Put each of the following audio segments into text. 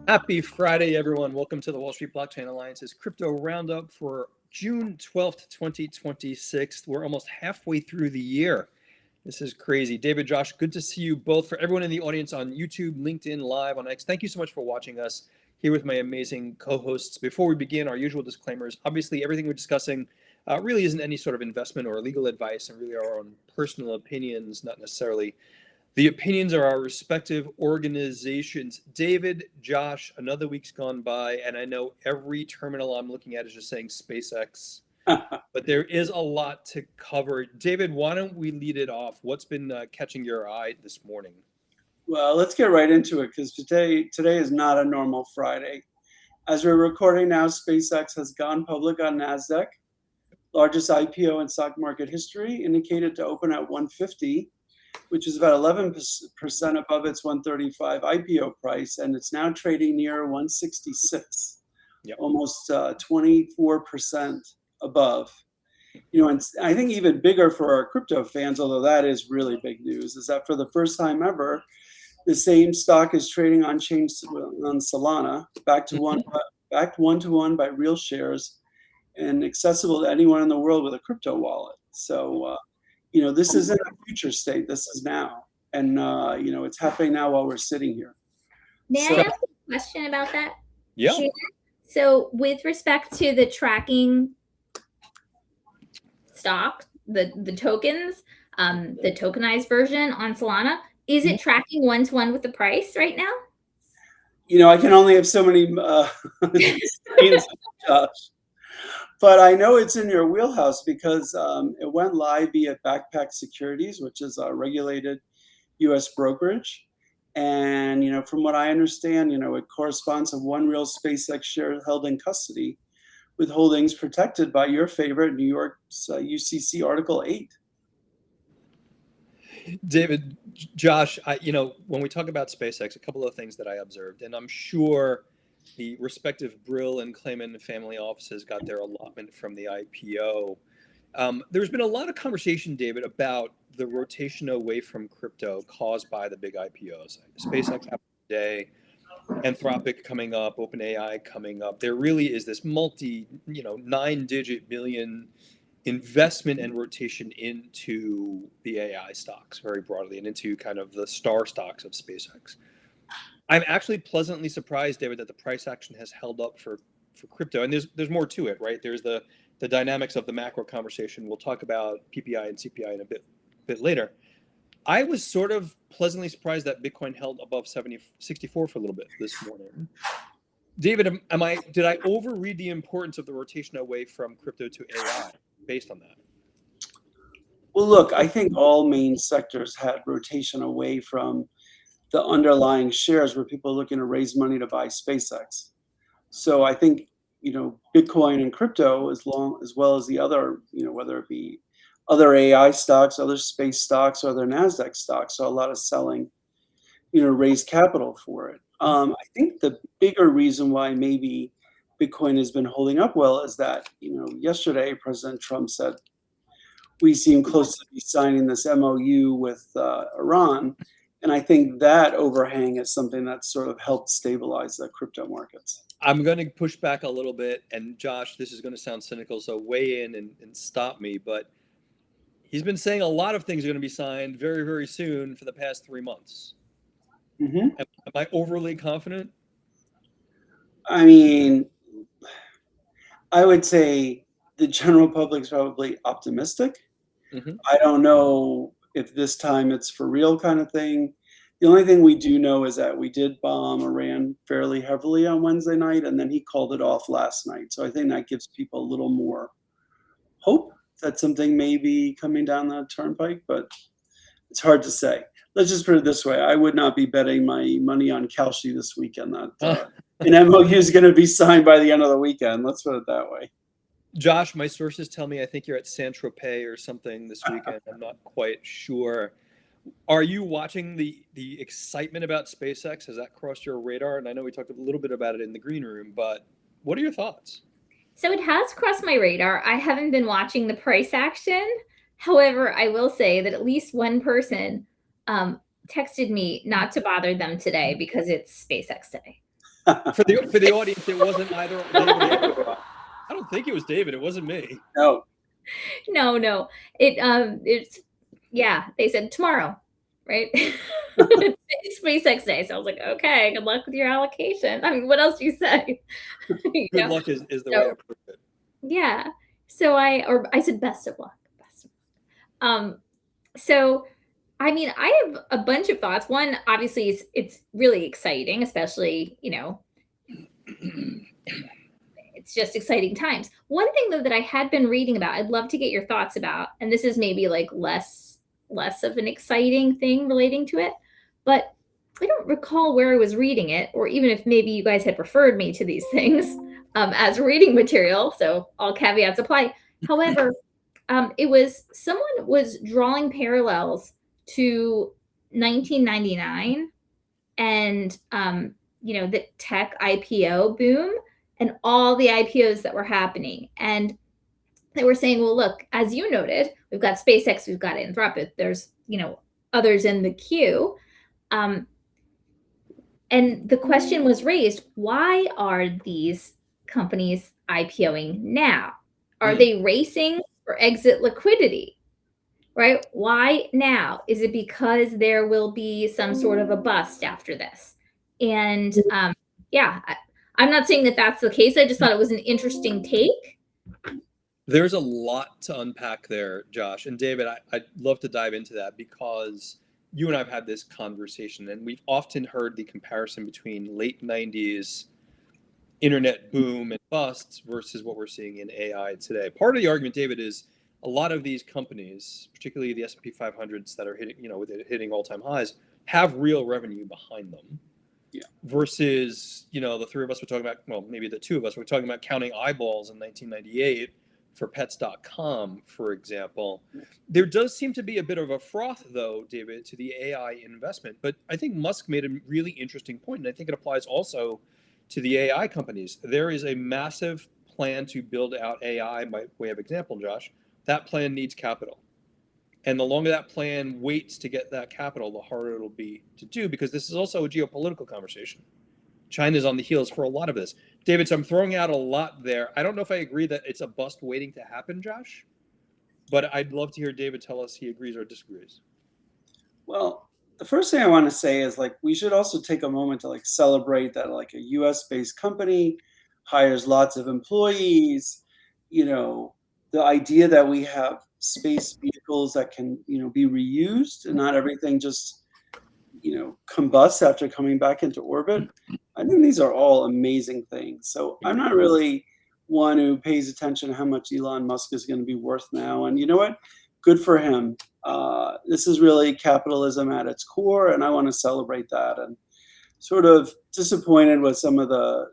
Happy Friday, everyone. Welcome to the Wall Street Blockchain Alliance's Crypto Roundup for June 12th, 2026. We're almost halfway through the year. This is crazy. David, Josh, good to see you both. For everyone in the audience on YouTube, LinkedIn, Live, on X, thank you so much for watching us here with my amazing co-hosts. Before we begin, our usual disclaimers. Obviously, everything we're discussing really isn't any sort of investment or legal advice, and really our own personal opinions, not necessarily the opinions of our respective organizations. David, Josh, another week's gone by, and I know every terminal I'm looking at is just saying SpaceX, but there is a lot to cover. David, why don't we lead it off? What's been catching your eye this morning? Well, let's get right into it, because today is not a normal Friday. As we're recording now, SpaceX has gone public on NASDAQ, largest IPO in stock market history, indicated to open at 150, which is about 11% above its 135 IPO price, and it's now trading near 166, almost 24% above. And I think even bigger for our crypto fans, although that is really big news, is that for the first time ever, the same stock is trading on chain on Solana, backed one-to-one by real shares, and accessible to anyone in the world with a crypto wallet. So, this isn't a future state. This is now. And, it's happening now while we're sitting here. May I ask a question about that? Yeah. Sure. So with respect to the tracking stock, the tokens, the tokenized version on Solana, is it tracking one-to-one with the price right now? I can only have so many Josh. But I know it's in your wheelhouse because it went live via Backpack Securities, which is a regulated U.S. brokerage. And, from what I understand, it corresponds to one real SpaceX share held in custody, with holdings protected by your favorite New York's UCC Article 8. David, Josh, when we talk about SpaceX, a couple of things that I observed, and I'm sure the respective Brill and Klayman family offices got their allotment from the IPO. There's been a lot of conversation, David, about the rotation away from crypto caused by the big IPOs. SpaceX happened today, Anthropic coming up, OpenAI coming up. There really is this nine-digit billion investment and rotation into the AI stocks very broadly and into kind of the star stocks of SpaceX. I'm actually pleasantly surprised, David, that the price action has held up for crypto. And there's more to it, right? There's the dynamics of the macro conversation. We'll talk about PPI and CPI in a bit later. I was sort of pleasantly surprised that Bitcoin held above 64 for a little bit this morning. David, did I overread the importance of the rotation away from crypto to AI based on that? Well, look, I think all main sectors had rotation away from the underlying shares where people are looking to raise money to buy SpaceX. So I think, Bitcoin and crypto, as well as the other, whether it be other AI stocks, other space stocks, or other NASDAQ stocks, so a lot of selling, raised capital for it. I think the bigger reason why maybe Bitcoin has been holding up well is that, yesterday President Trump said we seem close to be signing this MOU with Iran. And I think that overhang is something that sort of helped stabilize the crypto markets. I'm going to push back a little bit. And Josh, this is going to sound cynical, so weigh in and stop me. But he's been saying a lot of things are going to be signed very, very soon for the past 3 months. Mm-hmm. Am I overly confident? I mean, I would say the general public's probably optimistic. Mm-hmm. I don't know if this time it's for real kind of thing. The only thing we do know is that we did bomb Iran fairly heavily on Wednesday night, and then he called it off last night. So I think that gives people a little more hope that something may be coming down the turnpike, but it's hard to say. Let's just put it this way. I would not be betting my money on Kalshi this weekend that an MOU is going to be signed by the end of the weekend. Let's put it that way. Josh, my sources tell me I think you're at Saint-Tropez or something this weekend. I'm not quite sure. Are you watching the excitement about SpaceX? Has that crossed your radar? And I know we talked a little bit about it in the green room, but what are your thoughts? So it has crossed my radar. I haven't been watching the price action. However, I will say that at least one person texted me not to bother them today because it's SpaceX Day. For the audience, it wasn't either David or Josh. I don't think it was David. It wasn't me. No. No. It's yeah, they said tomorrow, right? It's SpaceX Day. So I was like, okay, good luck with your allocation. I mean, what else do you say? You Good know? luck is the So- way I put it. Yeah. So I said best of luck. Best of luck. So I mean, I have a bunch of thoughts. One, obviously, it's really exciting, especially, it's just exciting times. One thing though that I had been reading about, I'd love to get your thoughts about, and this is maybe like less of an exciting thing relating to it, but I don't recall where I was reading it, or even if maybe you guys had referred me to these things as reading material. So all caveats apply. However, it was someone was drawing parallels to 1999 and the tech IPO boom and all the IPOs that were happening. And they were saying, well, look, as you noted, we've got SpaceX, we've got Anthropic, there's others in the queue. And the question was raised, why are these companies IPOing now? Are they racing for exit liquidity? Right? Why now? Is it because there will be some sort of a bust after this? And I'm not saying that that's the case. I just thought it was an interesting take. There's a lot to unpack there, Josh. And David, I'd love to dive into that because you and I have had this conversation, and we've often heard the comparison between late 90s internet boom and busts versus what we're seeing in AI today. Part of the argument, David, is a lot of these companies, particularly the S&P 500s that are hitting all-time highs, have real revenue behind them. Yeah. Versus, the three of us were talking about, well, maybe the two of us were talking about counting eyeballs in 1998 for pets.com, for example. There does seem to be a bit of a froth, though, David, to the AI investment. But I think Musk made a really interesting point, and I think it applies also to the AI companies. There is a massive plan to build out AI by way of example, Josh. That plan needs capital. And the longer that plan waits to get that capital, the harder it'll be to do, because this is also a geopolitical conversation. China's on the heels for a lot of this. David, so I'm throwing out a lot there. I don't know if I agree that it's a bust waiting to happen, Josh, but I'd love to hear David tell us he agrees or disagrees. Well, the first thing I want to say is we should also take a moment to celebrate that a US based company hires lots of employees. The idea that we have space vehicles that can be reused and not everything just combusts after coming back into orbit. I think these are all amazing things. So I'm not really one who pays attention to how much Elon Musk is going to be worth now. And you know what? Good for him. This is really capitalism at its core, and I want to celebrate that. And sort of disappointed with some of the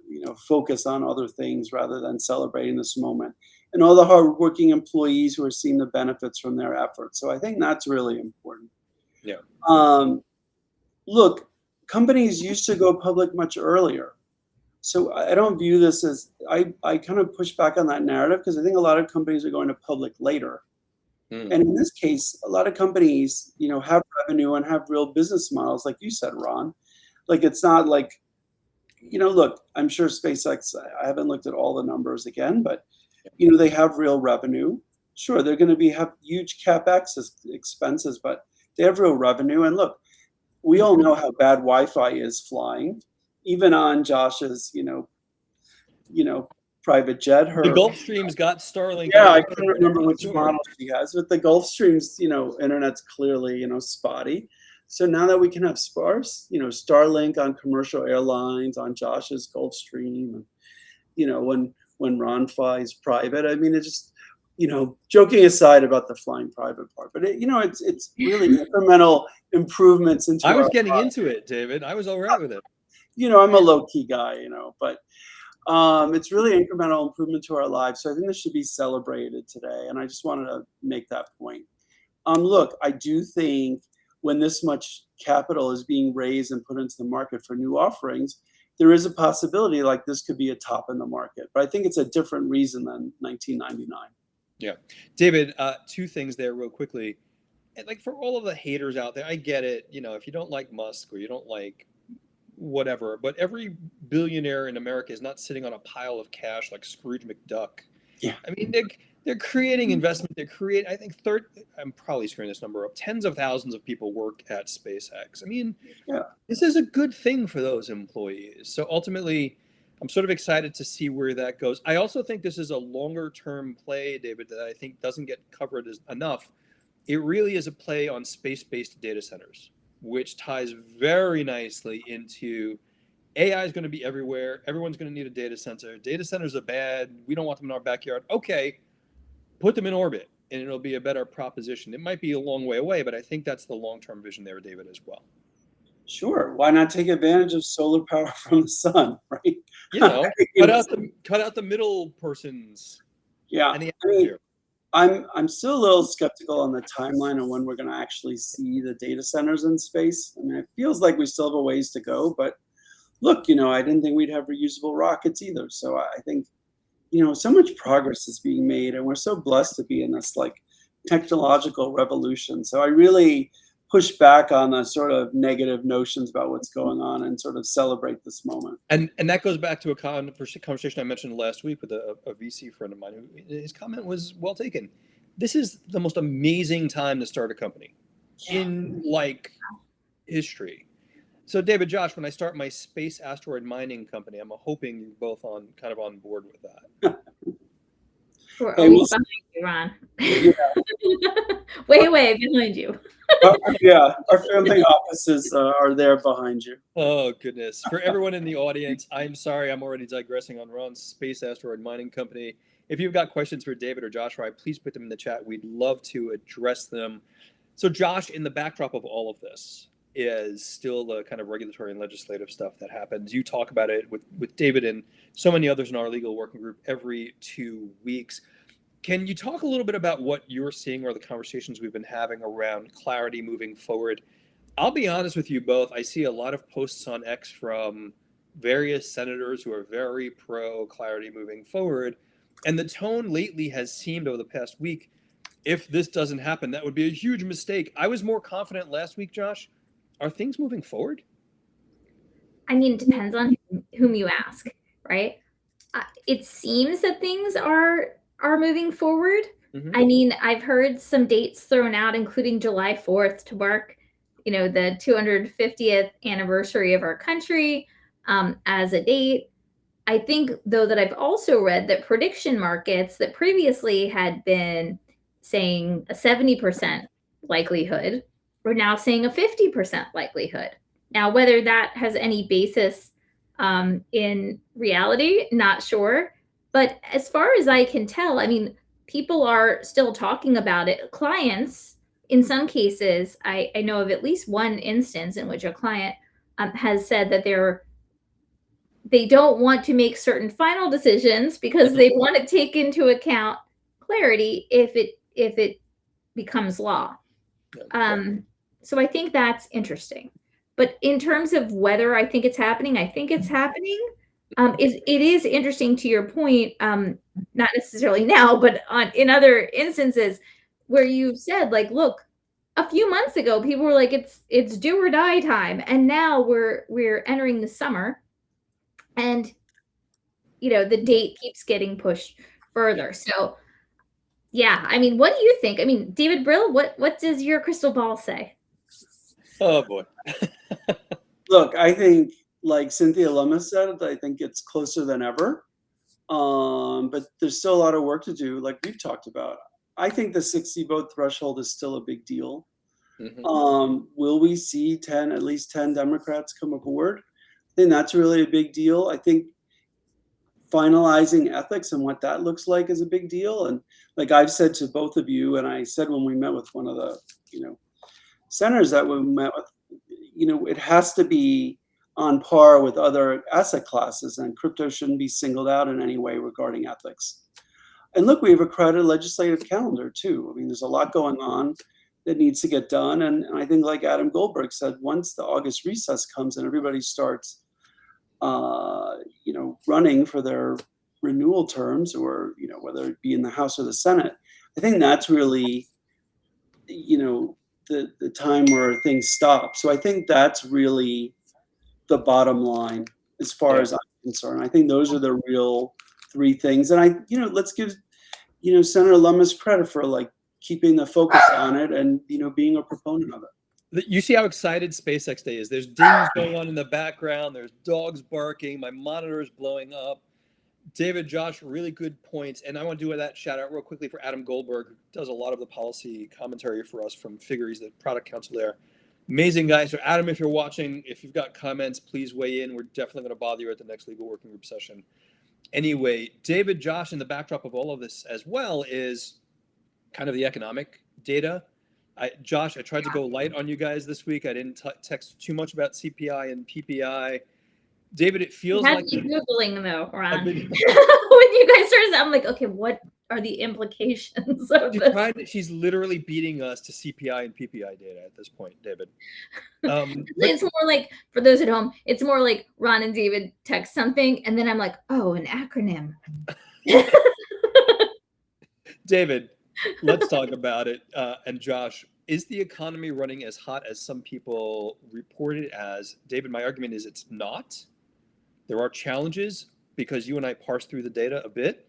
focus on other things rather than celebrating this moment, and all the hardworking employees who are seeing the benefits from their efforts. So I think that's really important. Yeah. Look, companies used to go public much earlier. So I don't view this as, I kind of push back on that narrative because I think a lot of companies are going to public later. And in this case, a lot of companies, have revenue and have real business models, like you said, Ron. It's not look, I'm sure SpaceX, I haven't looked at all the numbers again, but, they have real revenue. Sure, they're going to have huge CapEx expenses, but they have real revenue. And look, we all know how bad Wi-Fi is flying, even on Josh's, private jet. The Gulfstream's got Starlink. Yeah, I couldn't remember which model she has, but the Gulfstream's, internet's clearly, spotty. So now that we can have sparse, Starlink on commercial airlines, on Josh's Gulfstream, and, when Ron flies private, I mean, it just, joking aside about the flying private part, but it's really incremental improvements into. I was getting into it, David. I was all right with it. I'm a low key guy, but it's really incremental improvement to our lives. So I think this should be celebrated today, and I just wanted to make that point. Look, I do think when this much capital is being raised and put into the market for new offerings, there is a possibility like this could be a top in the market. But I think it's a different reason than 1999. Yeah. David, two things there real quickly. And like for all of the haters out there, I get it. You know, if you don't like Musk or you don't like whatever, but every billionaire in America is not sitting on a pile of cash like Scrooge McDuck. Yeah. I mean, they're creating investment. I think I'm probably screwing this number up. Tens of thousands of people work at SpaceX. I mean, this is a good thing for those employees. So ultimately, I'm sort of excited to see where that goes. I also think this is a longer term play, David, that I think doesn't get covered enough. It really is a play on space-based data centers, which ties very nicely into AI is going to be everywhere. Everyone's going to need a data center. Data centers are bad. We don't want them in our backyard. Okay, put them in orbit, and it'll be a better proposition. It might be a long way away, but I think that's the long-term vision there, David, as well. Sure. Why not take advantage of solar power from the sun, right? You know, cut out the middle persons. Yeah. And the atmosphere. I'm still a little skeptical on the timeline on when we're going to actually see the data centers in space. I mean, it feels like we still have a ways to go, but look, you know, I didn't think we'd have reusable rockets either. So I think, you know, so much progress is being made, and we're so blessed to be in this like technological revolution. So I really push back on the sort of negative notions about what's going on and sort of celebrate this moment. And that goes back to a conversation I mentioned last week with a VC friend of mine. His comment was well taken. This is the most amazing time to start a company in like history. So David, Josh, when I start my space asteroid mining company, I'm hoping you're both on board with that. We're always behind you, Ron. Yeah. way behind you. Yeah, our family offices are there behind you. Oh, goodness. For everyone in the audience, I'm sorry I'm already digressing on Ron's space asteroid mining company. If you've got questions for David or Josh, please put them in the chat. We'd love to address them. So Josh, in the backdrop of all of this is still the kind of regulatory and legislative stuff that happens. You talk about it with David and so many others in our legal working group every 2 weeks. Can you talk a little bit about what you're seeing or the conversations we've been having around clarity moving forward? I'll be honest with you both. I see a lot of posts on X from various senators who are very pro clarity moving forward. And the tone lately has seemed over the past week, if this doesn't happen, that would be a huge mistake. I was more confident last week, Josh. Are things moving forward? I mean, it depends on whom you ask, right? It seems that things are moving forward. Mm-hmm. I mean, I've heard some dates thrown out, including July 4th to mark, you know, the 250th anniversary of our country as a date. I think, though, that I've also read that prediction markets that previously had been saying a 70% likelihood, we're now saying a 50% likelihood. Now, whether that has any basis in reality, not sure. But as far as I can tell, I mean, people are still talking about it. Clients, in some cases, I know of at least one instance in which a client has said that they don't want to make certain final decisions because they want to take into account clarity if it becomes law. So I think that's interesting. But in terms of whether I think it's happening, I think it's happening. It is interesting to your point, not necessarily now, but in other instances where you said, like, look, a few months ago, people were like, it's do or die time. And now we're entering the summer and, you know, the date keeps getting pushed further. So, yeah, I mean, what do you think? I mean, David Brill, what does your crystal ball say? Oh, boy. Look, I think, like Cynthia Lummis said, I think it's closer than ever. But there's still a lot of work to do, like we've talked about. I think the 60 vote threshold is still a big deal. Mm-hmm. Will we see at least 10 Democrats come aboard? I think that's really a big deal. I think finalizing ethics and what that looks like is a big deal. And like I've said to both of you, and I said when we met with one of the, senators that we met with, it has to be on par with other asset classes, and crypto shouldn't be singled out in any way regarding ethics. And look, we have a crowded legislative calendar too. I mean, there's a lot going on that needs to get done. And I think, like Adam Golberg said, once the August recess comes and everybody starts running for their renewal terms, or whether it be in the House or the Senate. I think that's really the time where things stop. So I think that's really the bottom line as far as I'm concerned. I think those are the real three things. And let's give Senator Lummis credit for like keeping the focus on it and being a proponent of it. You see how excited SpaceX Day is. There's dings going on in the background. There's dogs barking. My monitor is blowing up. David, Josh, really good points. And I want to do that shout out real quickly for Adam Golberg, who does a lot of the policy commentary for us from Figure. He's the product counsel there. Amazing guy. So Adam, if you're watching, if you've got comments, please weigh in. We're definitely going to bother you at the next legal working group session. Anyway, David, Josh, in the backdrop of all of this as well is kind of the economic data. Josh, I tried to go light on you guys this week. I didn't text too much about CPI and PPI. David, it feels like Googling though, Ron. When you guys started, I'm like, okay, what are the implications of this? She's literally beating us to CPI and PPI data at this point, David. It's more like, for those at home, it's more like Ron and David text something, and then I'm like, oh, an acronym. David, let's talk about it. And Josh, is the economy running as hot as some people report it as? David, my argument is it's not. There are challenges because you and I parsed through the data a bit.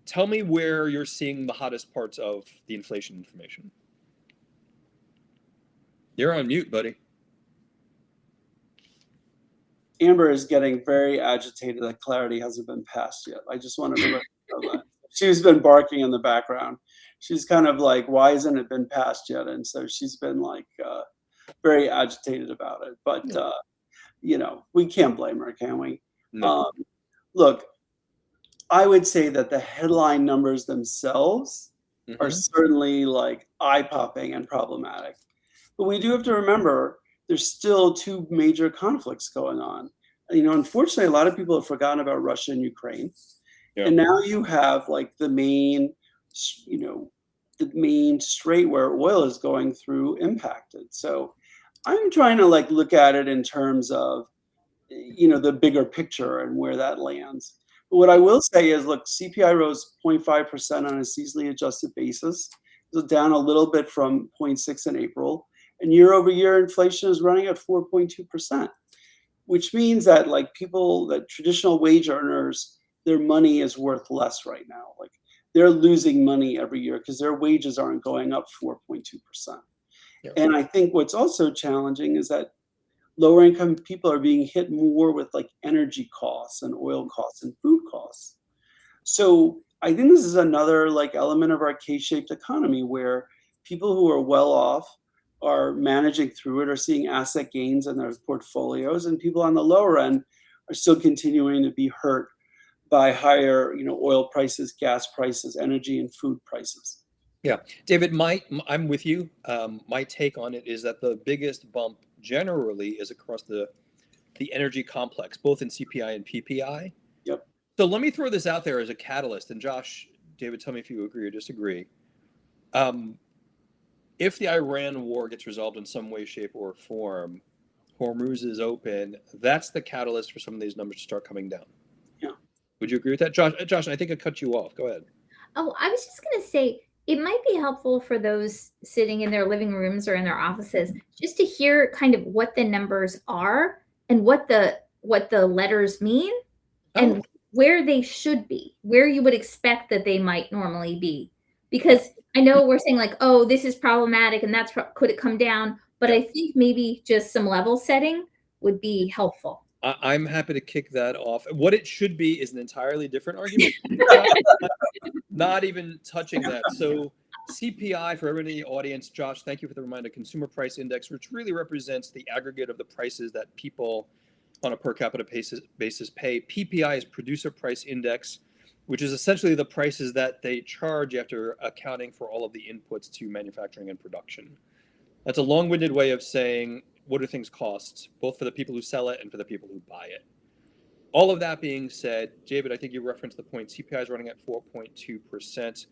Tell me where you're seeing the hottest parts of the inflation information. You're on mute, buddy. Amber is getting very agitated that clarity hasn't been passed yet. I just wanted to let you know that. She's been barking in the background. She's kind of like, why hasn't it been passed yet? And so she's been like very agitated about it. But, we can't blame her, can we? No. Look, I would say that the headline numbers themselves are certainly like eye-popping and problematic. But we do have to remember there's still two major conflicts going on. Unfortunately, a lot of people have forgotten about Russia and Ukraine. Yeah. And now you have like the main strait where oil is going through impacted. So I'm trying to like look at it in terms of the bigger picture and where that lands. But what I will say is, look, CPI rose 0.5% on a seasonally adjusted basis. So down a little bit from 0.6 in April. And year over year, inflation is running at 4.2%, which means that like traditional wage earners, their money is worth less right now. Like they're losing money every year because their wages aren't going up 4.2%. Yeah. And I think what's also challenging is that lower income people are being hit more with like energy costs and oil costs and food costs. So I think this is another like element of our K-shaped economy where people who are well off are managing through it, are seeing asset gains in their portfolios, and people on the lower end are still continuing to be hurt by higher, oil prices, gas prices, energy and food prices. Yeah, David, I'm with you. My take on it is that the biggest bump generally is across the energy complex, both in CPI and PPI. Yep. So let me throw this out there as a catalyst, and Josh, David, tell me if you agree or disagree. If the Iran war gets resolved in some way, shape, or form, Hormuz is open, that's the catalyst for some of these numbers to start coming down. Yeah. Would you agree with that? Josh, I think I cut you off. Go ahead. Oh, I was just going to say, it might be helpful for those sitting in their living rooms or in their offices just to hear kind of what the numbers are and what the letters mean and where they should be, where you would expect that they might normally be. Because I know we're saying like, oh, this is problematic and could it come down? But I think maybe just some level setting would be helpful. I'm happy to kick that off. What it should be is an entirely different argument. Not even touching that. So CPI, for everyone in the audience, Josh, thank you for the reminder, Consumer Price Index, which really represents the aggregate of the prices that people on a per capita basis pay. PPI is Producer Price Index, which is essentially the prices that they charge after accounting for all of the inputs to manufacturing and production. That's a long-winded way of saying, what do things cost, both for the people who sell it and for the people who buy it? All of that being said, David, I think you referenced the point, CPI is running at 4.2%,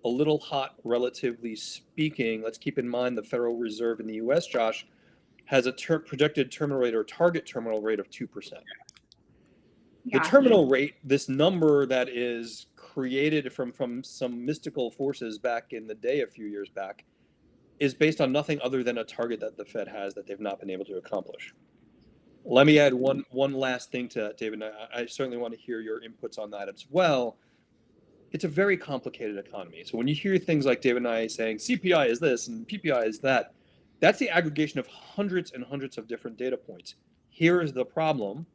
a little hot relatively speaking. Let's keep in mind the Federal Reserve in the US, Josh, has a projected terminal rate or target terminal rate of 2%. The Gotcha. terminal rate, this number that is created from some mystical forces back in the day a few years back, is based on nothing other than a target that the Fed has that they've not been able to accomplish. Let me add one last thing to that, David. I certainly want to hear your inputs on that as well. It's a very complicated economy. So when you hear things like David and I saying CPI is this and PPI is that, that's the aggregation of hundreds and hundreds of different data points. Here is the problem.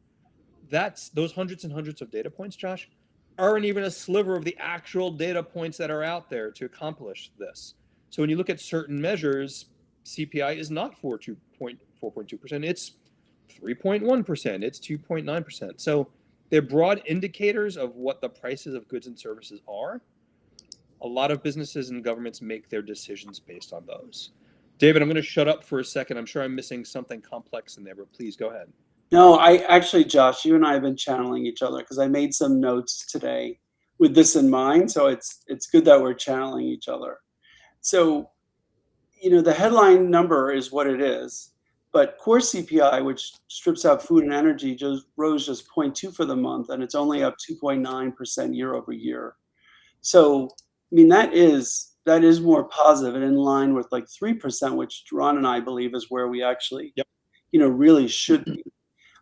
That's those hundreds and hundreds of data points, Josh, aren't even a sliver of the actual data points that are out there to accomplish this. So when you look at certain measures, CPI is not 4.2%, it's 3.1%, it's 2.9%. So they're broad indicators of what the prices of goods and services are. A lot of businesses and governments make their decisions based on those. David, I'm going to shut up for a second. I'm sure I'm missing something complex in there, but please go ahead. No, I actually, Josh, you and I have been channeling each other because I made some notes today with this in mind. So it's good that we're channeling each other. So, the headline number is what it is, but core CPI, which strips out food and energy, rose just 0.2 for the month, and it's only up 2.9% year over year. So, that is more positive and in line with like 3%, which Ron and I believe is where we actually, really should be.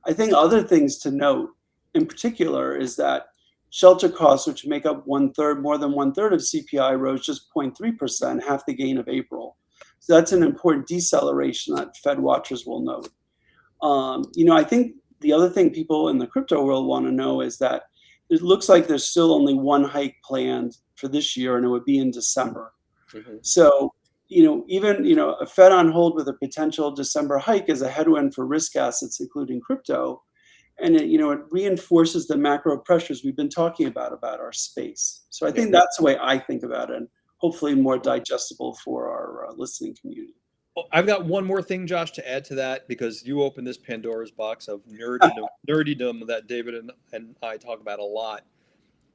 I think other things to note in particular is that shelter costs, which make up more than one third of CPI, rose just 0.3%, half the gain of April. So that's an important deceleration that Fed watchers will note. I think the other thing people in the crypto world want to know is that it looks like there's still only one hike planned for this year, and it would be in December. Mm-hmm. So, even a Fed on hold with a potential December hike is a headwind for risk assets, including crypto, and it reinforces the macro pressures we've been talking about our space. So I think that's the way I think about it, and hopefully more digestible for our listening community. I've got one more thing, Josh, to add to that, because you opened this Pandora's box of nerdydom that David and I talk about a lot.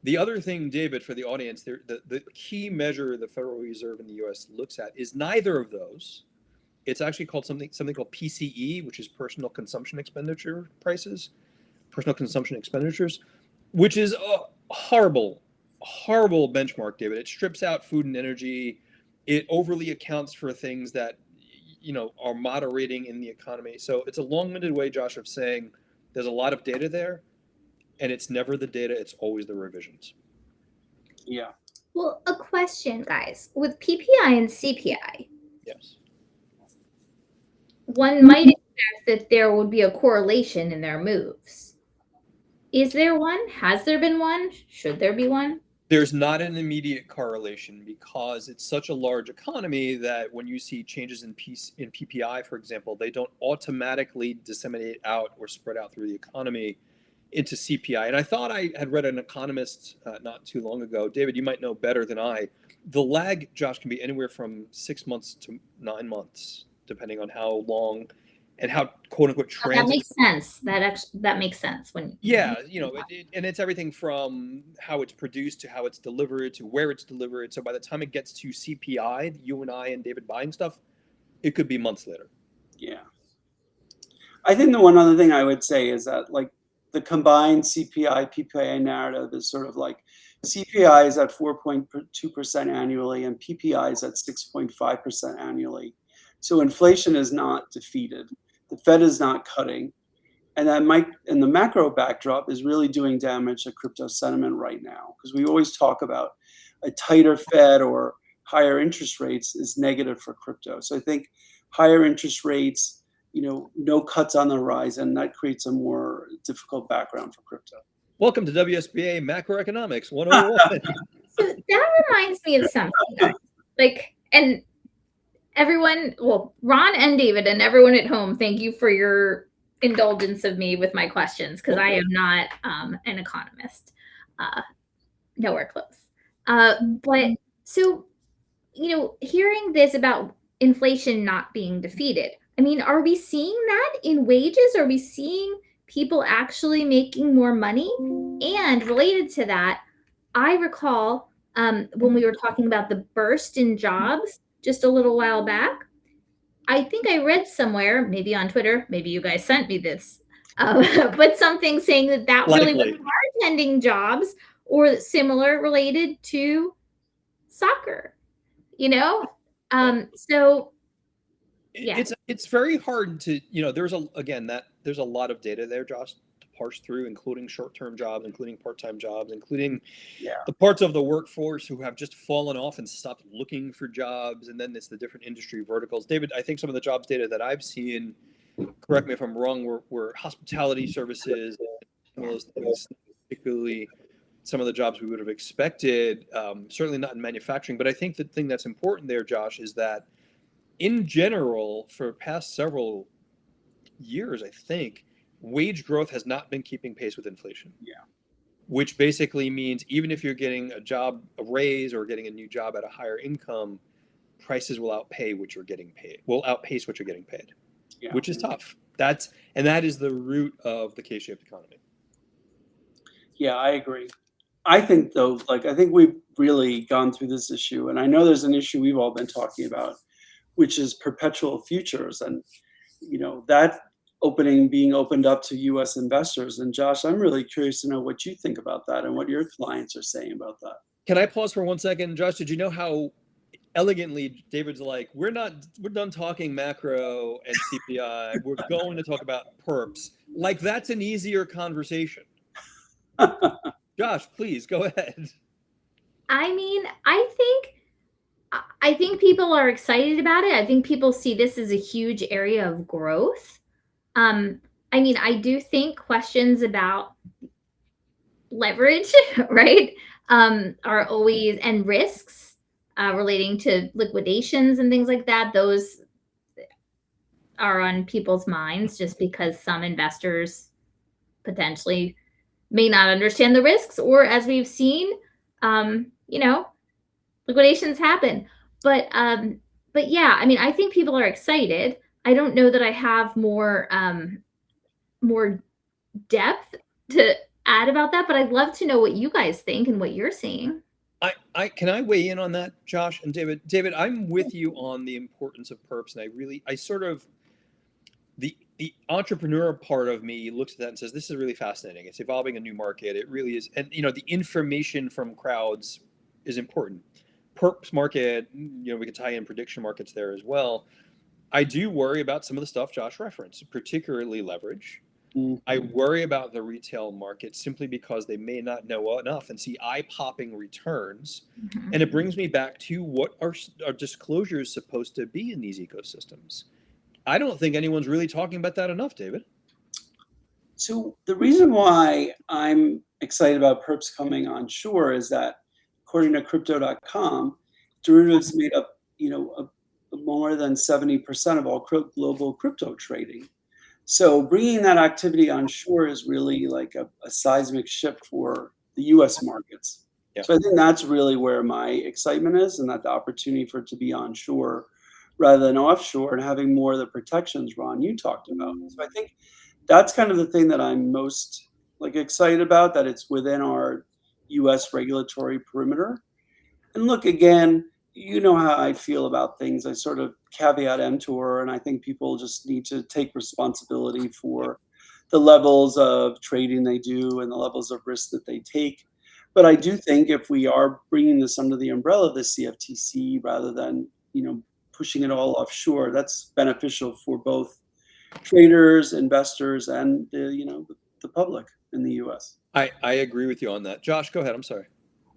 The other thing, David, for the audience, the key measure the Federal Reserve in the U.S. looks at is neither of those. It's actually called something called PCE, which is personal consumption expenditure prices, personal consumption expenditures, which is a horrible benchmark, David. It strips out food and energy. It overly accounts for things that are moderating in the economy. So it's a long-winded way, Josh, of saying there's a lot of data there. And it's never the data, it's always the revisions. Yeah. Well, a question, guys. With PPI and CPI, yes, one might expect that there would be a correlation in their moves. Is there one? Has there been one? Should there be one? There's not an immediate correlation because it's such a large economy that when you see changes in PPI, for example, they don't automatically disseminate out or spread out through the economy into CPI. And I thought I had read an economist not too long ago. David, you might know better than I. The lag, Josh, can be anywhere from 6 months to 9 months, depending on how long and how quote unquote transit. That makes sense. That makes sense when. Yeah, and it's everything from how it's produced to how it's delivered to where it's delivered. So by the time it gets to CPI, you and I and David buying stuff, it could be months later. Yeah. I think the one other thing I would say is that the combined CPI, PPI narrative is sort of like CPI is at 4.2% annually and PPI is at 6.5% annually. So inflation is not defeated. The Fed is not cutting. And the macro backdrop is really doing damage to crypto sentiment right now, because we always talk about a tighter Fed or higher interest rates is negative for crypto. So I think higher interest rates, no cuts on the horizon, that creates a more difficult background for crypto. Welcome to WSBA Macroeconomics 101. So that reminds me of something, guys. And everyone, well, Ron and David and everyone at home, thank you for your indulgence of me with my questions, because I am not an economist, nowhere close. But so, hearing this about inflation not being defeated, are we seeing that in wages? Are we seeing people actually making more money? And related to that, I recall when we were talking about the burst in jobs just a little while back, I think I read somewhere, maybe on Twitter, maybe you guys sent me this, but something saying that really was Likely. bartending jobs or similar related to soccer, you know? So yeah. It's very hard to, there's there's a lot of data there, Josh, to parse through, including short-term jobs, including part-time jobs, including Yeah. the parts of the workforce who have just fallen off and stopped looking for jobs, and then it's the different industry verticals. David, I think some of the jobs data that I've seen, correct me if I'm wrong, were hospitality services, some of those things, particularly some of the jobs we would have expected, certainly not in manufacturing. But I think the thing that's important there, Josh, is that in general, for past several years, I think, wage growth has not been keeping pace with inflation. Yeah. Which basically means even if you're getting a raise, or getting a new job at a higher income, prices will outpace what you're getting paid. Yeah. Which is tough. That is the root of the K-shaped economy. Yeah, I agree. I think though, I think we've really gone through this issue, and I know there's an issue we've all been talking about, which is perpetual futures, and that being opened up to U.S. investors. And Josh, I'm really curious to know what you think about that and what your clients are saying about that. Can I pause for 1 second, Josh? Did you know how elegantly David's like, we're done talking macro and CPI. We're going to talk about perps. Like that's an easier conversation. Josh, please go ahead. I mean, I think people are excited about it. I think people see this as a huge area of growth. I mean, I do think questions about leverage, right, are always, and risks relating to liquidations and things like that. Those are on people's minds just because some investors potentially may not understand the risks, or as we've seen, liquidations happen. But yeah, I mean, I think people are excited. I don't know that I have more depth to add about that, but I'd love to know what you guys think and what you're seeing. Can I weigh in on that, Josh and David? David, I'm with you on the importance of perps, and I sort of, the entrepreneur part of me looks at that and says, this is really fascinating. It's evolving a new market. It really is. And, the information from crowds is important. Perps market, we can tie in prediction markets there as well. I do worry about some of the stuff Josh referenced, particularly leverage. Mm-hmm. I worry about the retail market simply because they may not know enough and see eye-popping returns. Mm-hmm. And it brings me back to what are disclosures supposed to be in these ecosystems? I don't think anyone's really talking about that enough, David. So the reason why I'm excited about perps coming onshore is that, according to crypto.com, derivatives made up, more than 70% of all global crypto trading. So bringing that activity onshore is really like a seismic shift for the U.S. markets. Yeah. So I think that's really where my excitement is, and that the opportunity for it to be onshore rather than offshore, and having more of the protections, Ron, you talked about. So I think that's kind of the thing that I'm most excited about, that it's within our U.S. regulatory perimeter. And look, again, you know how I feel about things. I sort of caveat emptor, and I think people just need to take responsibility for the levels of trading they do and the levels of risk that they take. But I do think if we are bringing this under the umbrella of the CFTC rather than, pushing it all offshore, that's beneficial for both traders, investors, and the public in the U.S. I agree with you on that. Josh, go ahead. I'm sorry.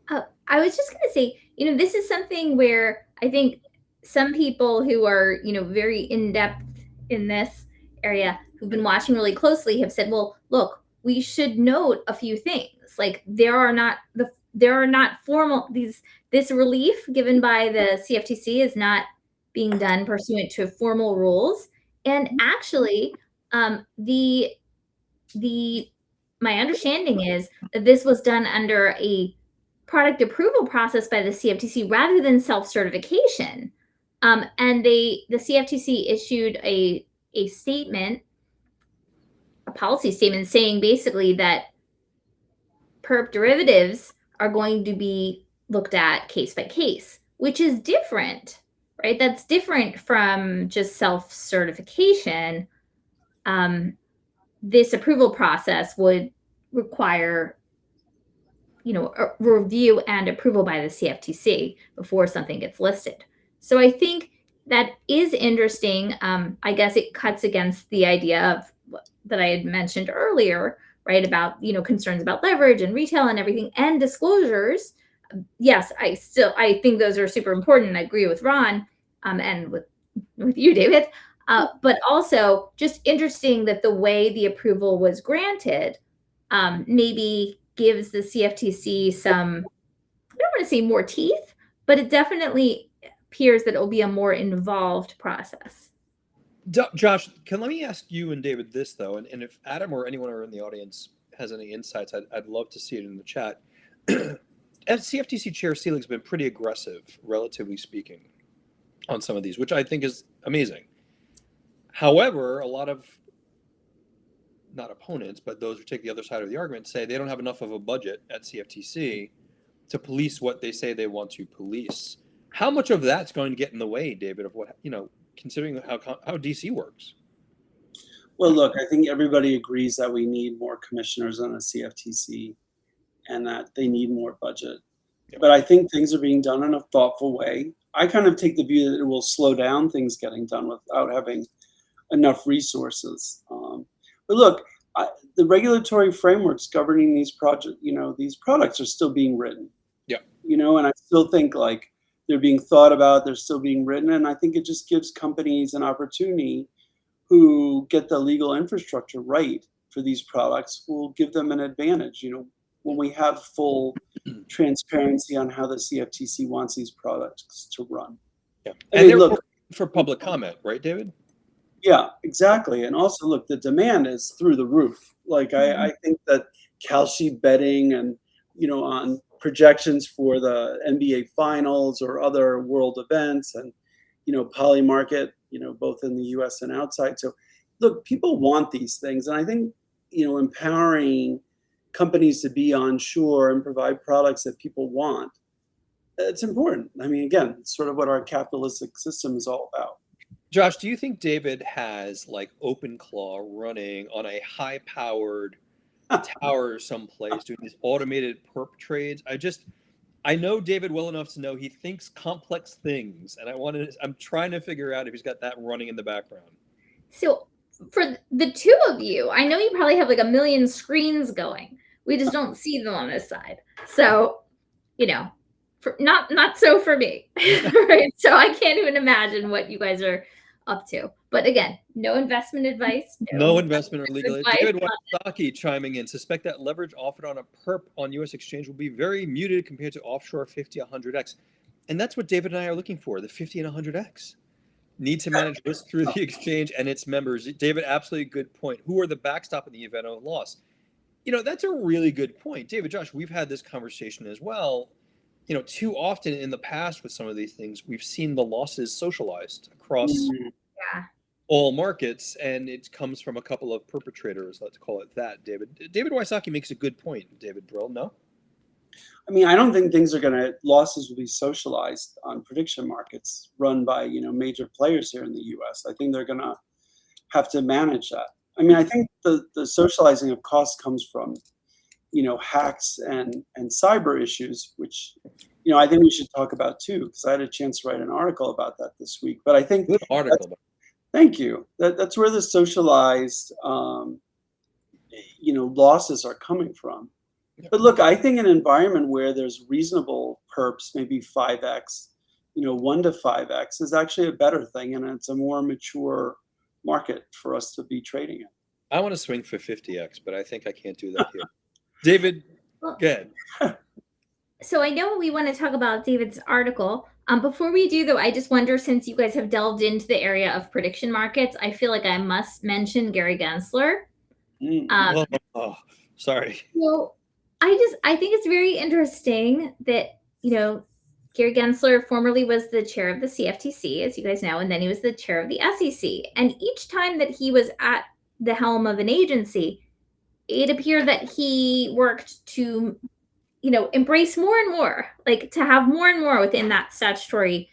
I was just going to say, this is something where I think some people who are, very in-depth in this area, who've been watching really closely, have said, well, look, we should note a few things. Like there are not formal, this relief given by the CFTC is not being done pursuant to formal rules. And actually, my understanding is that this was done under a product approval process by the CFTC rather than self-certification. And the CFTC issued a statement, a policy statement, saying basically that perp derivatives are going to be looked at case by case, which is different, right? That's different from just self-certification. this approval process would require, a review and approval by the CFTC before something gets listed. So I think that is interesting. I guess it cuts against the idea of that I had mentioned earlier, right? About, concerns about leverage and retail and everything and disclosures. Yes, I think those are super important. I agree with Ron, and with you, David. But also just interesting that the way the approval was granted maybe gives the CFTC some, I don't want to say more teeth, but it definitely appears that it will be a more involved process. Josh, let me ask you and David this, though, and if Adam or anyone in the audience has any insights, I'd love to see it in the chat. As CFTC Chair Selig's been pretty aggressive, relatively speaking, on some of these, which I think is amazing. However, a lot of, not opponents, but those who take the other side of the argument say they don't have enough of a budget at CFTC to police what they say they want to police. How much of that's going to get in the way, David, of what, considering how DC works? Well, look, I think everybody agrees that we need more commissioners on the CFTC and that they need more budget. Yeah. But I think things are being done in a thoughtful way. I kind of take the view that it will slow down things getting done without having enough resources. But look, the regulatory frameworks governing these these products are still being written. Yeah. And I still think like they're being thought about, they're still being written. And I think it just gives companies an opportunity who get the legal infrastructure right for these products will give them an advantage, when we have full transparency on how the CFTC wants these products to run. Yeah. And they're look, for public comment, right, David? Yeah, exactly. And also, look, the demand is through the roof. Like, I think that Kalshi betting and, on projections for the NBA finals or other world events and, poly market, both in the US and outside. So, look, people want these things. And I think, empowering companies to be onshore and provide products that people want, it's important. I mean, again, it's sort of what our capitalistic system is all about. Josh, do you think David has like OpenClaw running on a high-powered tower someplace doing these automated perp trades? I know David well enough to know he thinks complex things, and I'm trying to figure out if he's got that running in the background. So for the two of you, I know you probably have like a million screens going. We just don't see them on this side. So, not so for me. Right? So I can't even imagine what you guys are up to. But again, no investment advice. No investment or legal advice. David Wysoki chiming in. Suspect that leverage offered on a perp on U.S. exchange will be very muted compared to offshore 50, 100x. And that's what David and I are looking for, the 50 and 100x. Need to manage risk through the exchange and its members. David, absolutely good point. Who are the backstop in the event of loss? That's a really good point. David, Josh, we've had this conversation as well. Too often in the past with some of these things, we've seen the losses socialized across all markets, and it comes from a couple of perpetrators, let's call it that, David. David Wysoki makes a good point, David Brill, no? I mean, I don't think losses will be socialized on prediction markets run by, major players here in the US. I think they're going to have to manage that. I mean, I think the socializing of costs comes from, hacks and cyber issues, which, I think we should talk about too, because I had a chance to write an article about that this week. But I think good article. Thank you. That's where the socialized, losses are coming from. Yeah. But look, I think an environment where there's reasonable perps, maybe 5x, 1 to 5x is actually a better thing, and it's a more mature market for us to be trading in. I want to swing for 50x, but I think I can't do that here. David, go ahead. So I know we want to talk about David's article. Before we do, though, I just wonder, since you guys have delved into the area of prediction markets, I feel like I must mention Gary Gensler. Sorry. So I think it's very interesting that, Gary Gensler formerly was the chair of the CFTC, as you guys know, and then he was the chair of the SEC. And each time that he was at the helm of an agency, it appeared that he worked to, embrace more and more, like to have more and more within that statutory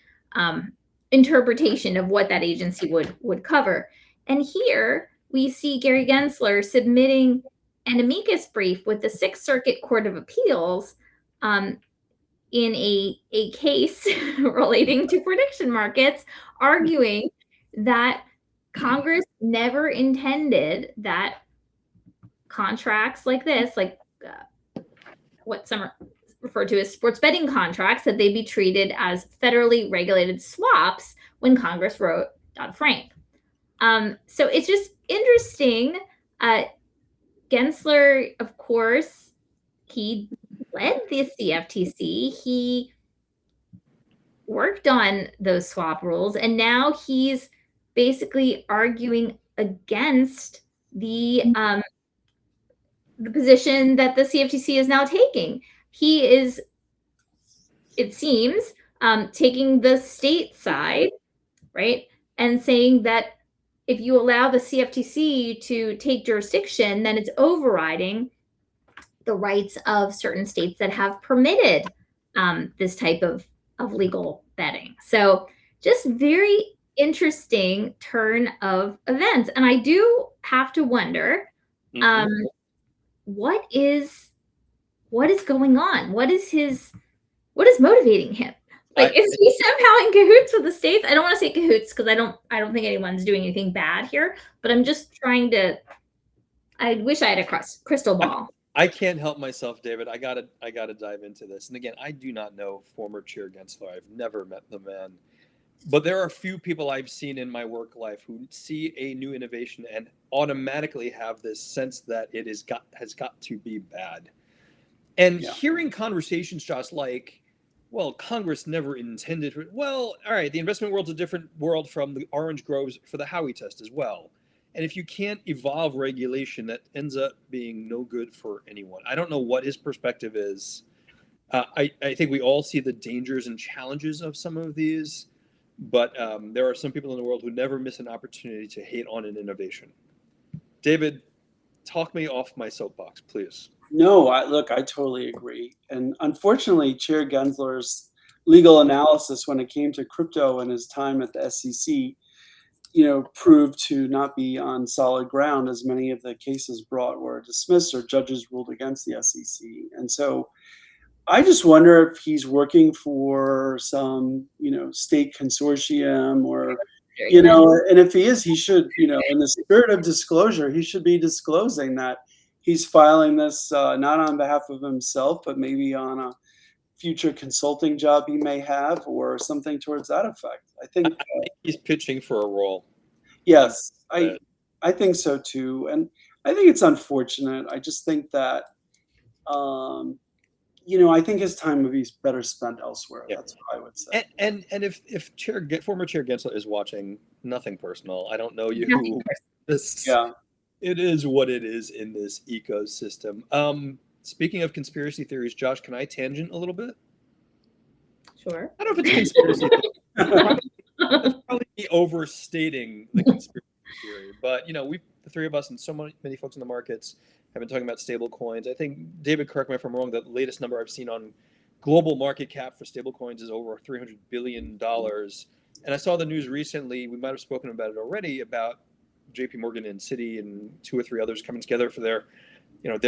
interpretation of what that agency would cover. And here, we see Gary Gensler submitting an amicus brief with the Sixth Circuit Court of Appeals in a case relating to prediction markets, arguing that Congress never intended that contracts like this, like what some are referred to as sports betting contracts, that they be treated as federally regulated swaps when Congress wrote Dodd-Frank. So it's just interesting. Gensler, of course, he led the CFTC. He worked on those swap rules, and now he's basically arguing against the position that the CFTC is now taking. He is, it seems, taking the state side, right, and saying that if you allow the CFTC to take jurisdiction, then it's overriding the rights of certain states that have permitted this type of legal betting. So just very interesting turn of events. And I do have to wonder, what is going on? What is motivating him? Like, is he somehow in cahoots with the states? I don't want to say cahoots because I don't think anyone's doing anything bad here, but I'm just trying to, I wish I had a crystal ball. I can't help myself, David. I gotta dive into this. And again, I do not know former Chair Gensler. I've never met the man. But there are a few people I've seen in my work life who see a new innovation and automatically have this sense that it has got to be bad. And hearing conversations just like, well, Congress never intended for it. Well, all right, the investment world's a different world from the orange groves for the Howey test as well. And if you can't evolve regulation, that ends up being no good for anyone. I don't know what his perspective is. I think we all see the dangers and challenges of some of these, but there are some people in the world who never miss an opportunity to hate on an innovation. David, talk me off my soapbox, please. No, I totally agree. And unfortunately, Chair Gensler's legal analysis when it came to crypto and his time at the SEC, proved to not be on solid ground, as many of the cases brought were dismissed or judges ruled against the SEC. And so I just wonder if he's working for some, state consortium or, and if he is, he should, in the spirit of disclosure, he should be disclosing that he's filing this not on behalf of himself, but maybe on a future consulting job he may have or something towards that effect. I think he's pitching for a role. Yes, I think so too. And I think it's unfortunate. I just think that, I think his time would be better spent elsewhere. Yeah. That's what I would say. And if former Chair Gensler is watching, nothing personal. I don't know you. It is what it is in this ecosystem. Speaking of conspiracy theories, Josh, can I tangent a little bit? Sure. I don't know if it's a conspiracy theory. That's probably overstating the conspiracy theory. But, the three of us and so many folks in the markets have been talking about stable coins. I think, David, correct me if I'm wrong, the latest number I've seen on global market cap for stable coins is over $300 billion. And I saw the news recently, we might have spoken about it already, about JP Morgan and Citi and two or three others coming together for their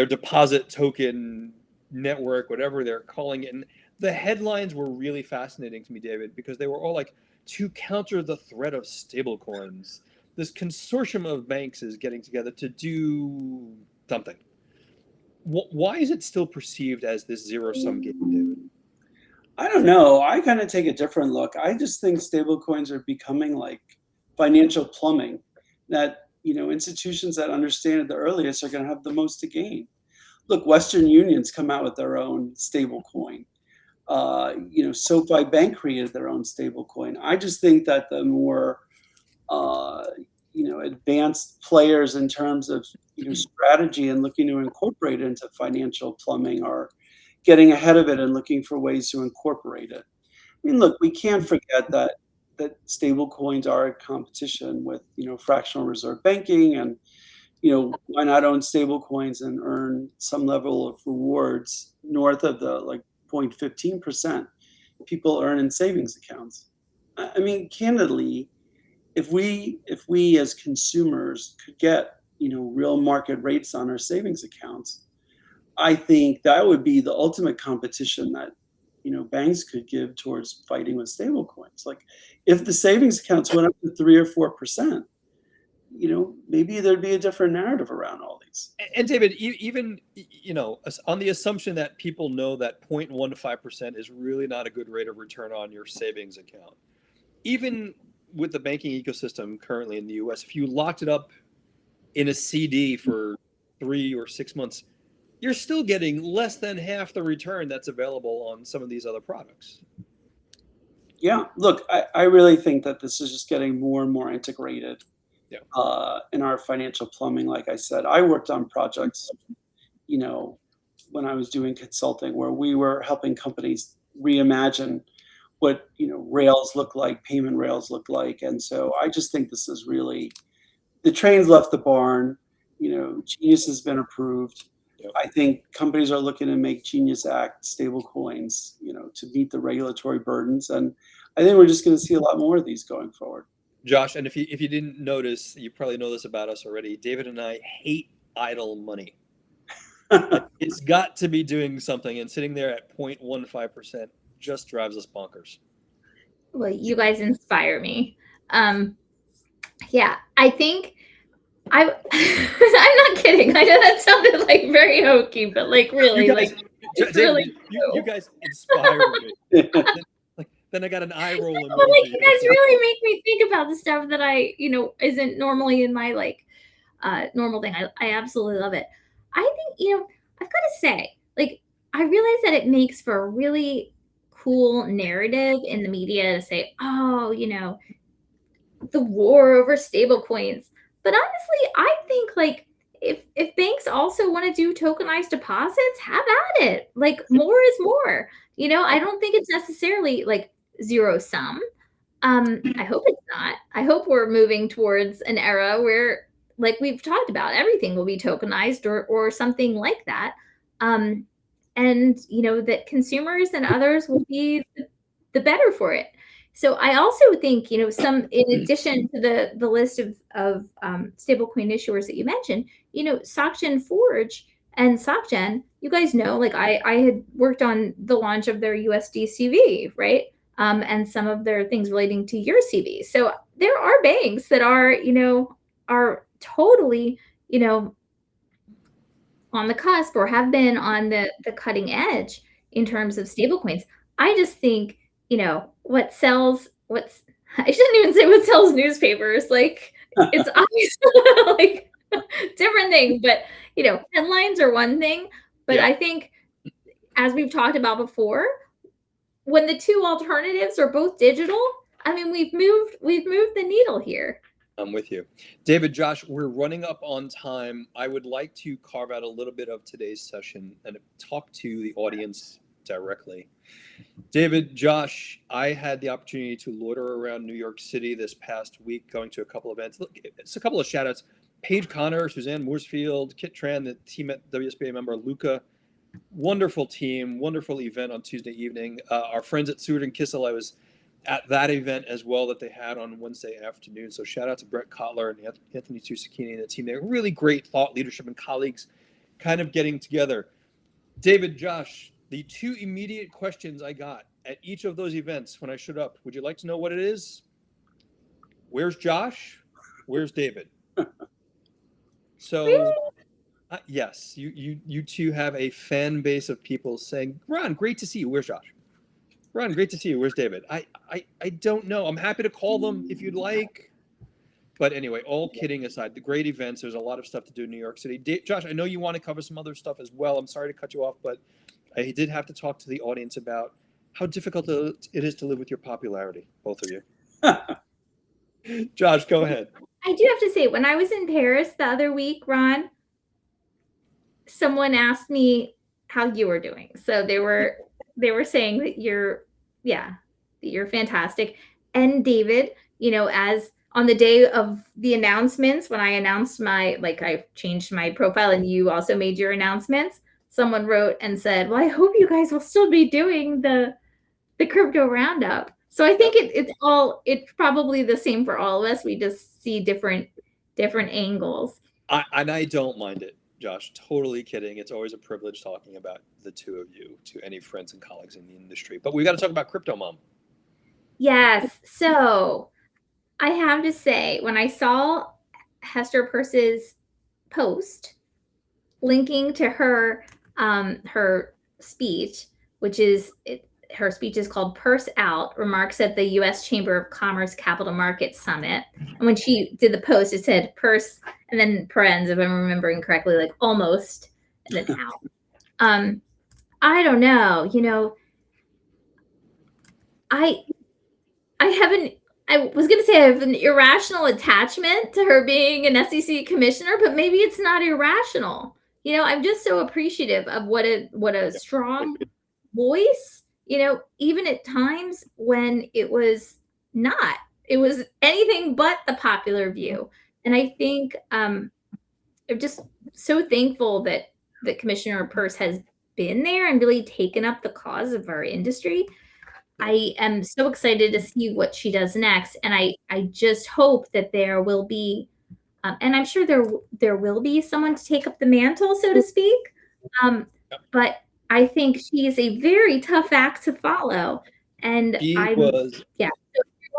deposit token network, whatever they're calling it. And the headlines were really fascinating to me, David, because they were all like, to counter the threat of stablecoins, this consortium of banks is getting together to do something. Why is it still perceived as this zero-sum game, David? I don't know. I kind of take a different look. I just think stablecoins are becoming like financial plumbing, that institutions that understand it the earliest are going to have the most to gain. Look, Western Union's come out with their own stable coin. SoFi Bank created their own stable coin. I just think that the more advanced players in terms of strategy and looking to incorporate it into financial plumbing are getting ahead of it and looking for ways to incorporate it. I mean, look, we can't forget that stable coins are in competition with fractional reserve banking, and why not own stable coins and earn some level of rewards north of the 0.15% people earn in savings accounts. I mean, candidly, if we as consumers could get, real market rates on our savings accounts, I think that would be the ultimate competition that, banks could give towards fighting with stablecoins. Like, if the savings accounts went up to 3 or 4%, maybe there'd be a different narrative around all these. And David, even, on the assumption that people know that 0.15% is really not a good rate of return on your savings account, even with the banking ecosystem currently in the US, if you locked it up in a CD for 3 or 6 months, you're still getting less than half the return that's available on some of these other products. Yeah, look, I really think that this is just getting more and more integrated in our financial plumbing. Like I said, I worked on projects, when I was doing consulting, where we were helping companies reimagine what, rails look like, payment rails look like. And so I just think this is really, the train's left the barn, Genius has been approved. Yep. I think companies are looking to make Genius Act stable coins, to meet the regulatory burdens. And I think we're just going to see a lot more of these going forward. Josh, and if you didn't notice, you probably know this about us already. David and I hate idle money. It's got to be doing something, and sitting there at 0.15% just drives us bonkers. Well, you guys inspire me. Yeah, I think I'm not kidding. I know that sounded like very hokey, but like really, you guys inspire me. Then I got an eye roll. You guys really make me think about the stuff that I, isn't normally in my normal thing. I absolutely love it. I think, I've got to say, I realize that it makes for a really cool narrative in the media to say, oh, the war over stable coins. But honestly, I think if banks also want to do tokenized deposits, have at it. More is more. I don't think it's necessarily zero sum. I hope it's not. I hope we're moving towards an era where, like we've talked about, everything will be tokenized or something like that. And that consumers and others will be the better for it. So I also think, in addition to the list of stablecoin issuers that you mentioned, SocGen Forge and SocGen, you guys know, I had worked on the launch of their USD CV, right? And some of their things relating to your CV. So there are banks that are totally, on the cusp or have been on the cutting edge in terms of stablecoins. I just think, I shouldn't even say what sells newspapers. It's obviously different thing, but headlines are one thing. But yeah. I think, as we've talked about before, when the two alternatives are both digital, we've moved the needle here. I'm with you. David, Josh, we're running up on time. I would like to carve out a little bit of today's session and talk to the audience directly. David, Josh, I had the opportunity to loiter around New York City this past week, going to a couple events. Look, it's a couple of shout outs. Paige Connor, Suzanne Morsfield, Kit Tran, the team at WSBA member, Luca. Wonderful team, wonderful event on Tuesday evening. Our friends at Seward and Kissel, I was at that event as well that they had on Wednesday afternoon. So shout out to Brett Cotler and Anthony Tu-Sekine and the team. They're really great thought leadership and colleagues kind of getting together. David, Josh, the two immediate questions I got at each of those events when I showed up, would you like to know what it is? Where's Josh? Where's David? So yes, you two have a fan base of people saying, Ron, great to see you. Where's Josh? Ron, great to see you. Where's David? I don't know. I'm happy to call them if you'd like. But anyway, all kidding aside, the great events, there's a lot of stuff to do in New York City. Josh, I know you want to cover some other stuff as well. I'm sorry to cut you off, but I did have to talk to the audience about how difficult it is to live with your popularity, both of you. Josh, go ahead. I do have to say, when I was in Paris the other week, Ron, someone asked me how you were doing. So they were saying that you're fantastic. And David, as on the day of the announcements, when I announced I changed my profile and you also made your announcements, someone wrote and said, well, I hope you guys will still be doing the crypto roundup. So I think it's probably the same for all of us. We just see different angles. And I don't mind it, Josh. Totally kidding. It's always a privilege talking about the two of you to any friends and colleagues in the industry. But we got to talk about crypto, Mom. Yes. So I have to say, when I saw Hester Peirce's post linking to her speech, her speech is called Purse Out, Remarks at the U.S. Chamber of Commerce Capital Markets Summit. And when she did the post, it said purse and then parens, if I'm remembering correctly, like almost, and then out. I don't know. I was going to say I have an irrational attachment to her being an SEC commissioner, but maybe it's not irrational. I'm just so appreciative of what a strong voice, even at times when it was anything but the popular view. And I think I'm just so thankful that Commissioner Peirce has been there and really taken up the cause of our industry. I am so excited to see what she does next. And I just hope that there will be, and I'm sure there will be someone to take up the mantle, so to speak. But I think she is a very tough act to follow. And So if you're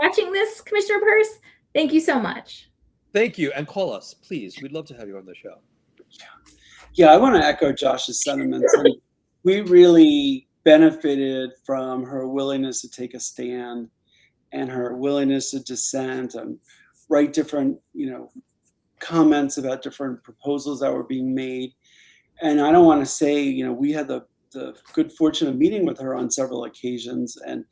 watching this, Commissioner Peirce, thank you so much. Thank you. And call us, please. We'd love to have you on the show. Yeah, I want to echo Josh's sentiments. We really benefited from her willingness to take a stand and her willingness to dissent and write different, comments about different proposals that were being made. And I don't want to say, we had the good fortune of meeting with her on several occasions. And,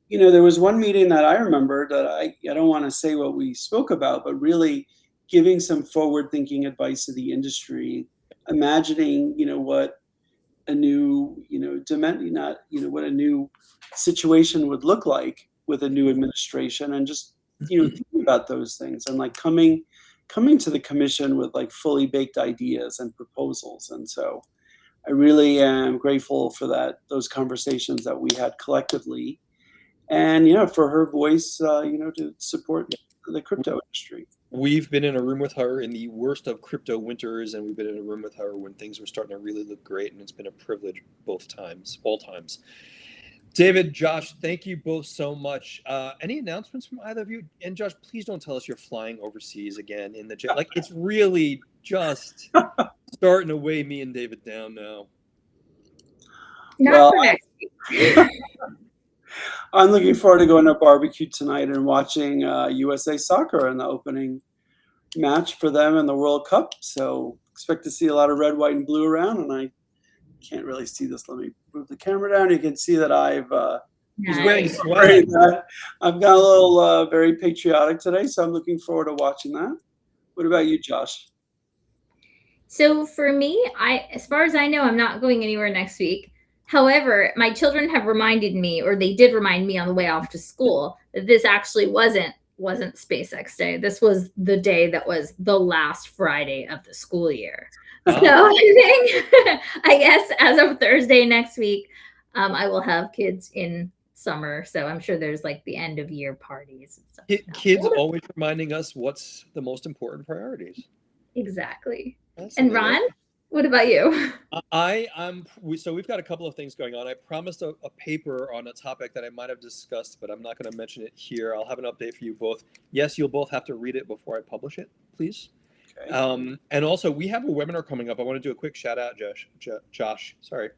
there was one meeting that I remember that I don't want to say what we spoke about, but really giving some forward-thinking advice to the industry, imagining, what a new, what a new situation would look like with a new administration, and just, thinking about those things and like coming to the commission with like fully baked ideas and proposals. And so I really am grateful for those conversations that we had collectively, and, for her voice, to support the crypto industry. We've been in a room with her in the worst of crypto winters, and we've been in a room with her when things were starting to really look great, and it's been a privilege all times. David, Josh, thank you both so much. Any announcements from either of you? And Josh, please don't tell us you're flying overseas again in the jet. Like, it's really just starting to weigh me and David down now. Not for next week. I'm looking forward to going to a barbecue tonight and watching USA Soccer in the opening match for them in the World Cup. So expect to see a lot of red, white, and blue around. And I can't really see this. Let me move the camera down. You can see that he's wearing swag. I've got a little very patriotic today, so I'm looking forward to watching that. What about you, Josh? So for me, as far as I know, I'm not going anywhere next week. However, my children have reminded me, or they did remind me on the way off to school, that this actually wasn't SpaceX Day. This was the day that was the last Friday of the school year. So I think, I guess as of Thursday next week, I will have kids in summer. So I'm sure there's like the end of year parties and stuff. Kids always reminding us what's the most important priorities. Exactly. And Ron, what about you? So we've got a couple of things going on. I promised a paper on a topic that I might have discussed, but I'm not going to mention it here. I'll have an update for you both. Yes, you'll both have to read it before I publish it, please. Okay. And also, we have a webinar coming up. I want to do a quick shout out, Josh. Sorry.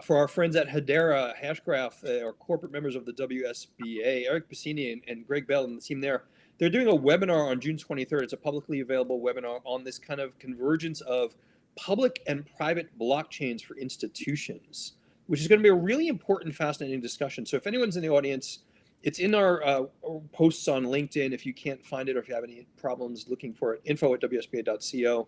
For our friends at Hedera, Hashgraph, or corporate members of the WSBA, Eric Bassini and Greg Bell and the team there. They're doing a webinar on June 23rd. It's a publicly available webinar on this kind of convergence of public and private blockchains for institutions, which is going to be a really important, fascinating discussion. So if anyone's in the audience, it's in our posts on LinkedIn. If you can't find it, or if you have any problems looking for it, info@wsba.co.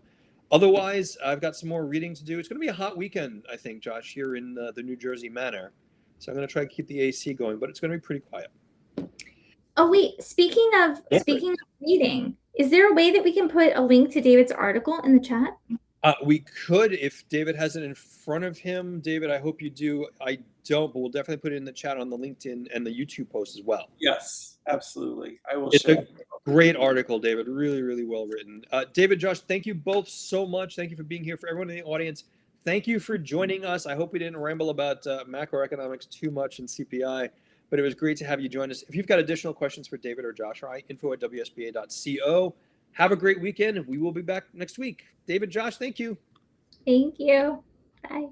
Otherwise, I've got some more reading to do. It's going to be a hot weekend, I think, Josh, here in the New Jersey Manor. So I'm going to try to keep the AC going, but it's going to be pretty quiet. Oh, wait, speaking of reading, is there a way that we can put a link to David's article in the chat? We could, if David has it in front of him. David, I hope you do. I don't, but we'll definitely put it in the chat on the LinkedIn and the YouTube post as well. Yes, absolutely. I will It's share. a great article, David. Really, really well written. David, Josh, thank you both so much. Thank you for being here. For everyone in the audience, thank you for joining us. I hope we didn't ramble about macroeconomics too much and CPI, but it was great to have you join us. If you've got additional questions for David or Josh, all right, info@wsba.co. Have a great weekend. We will be back next week. David, Josh, thank you. Thank you. Bye.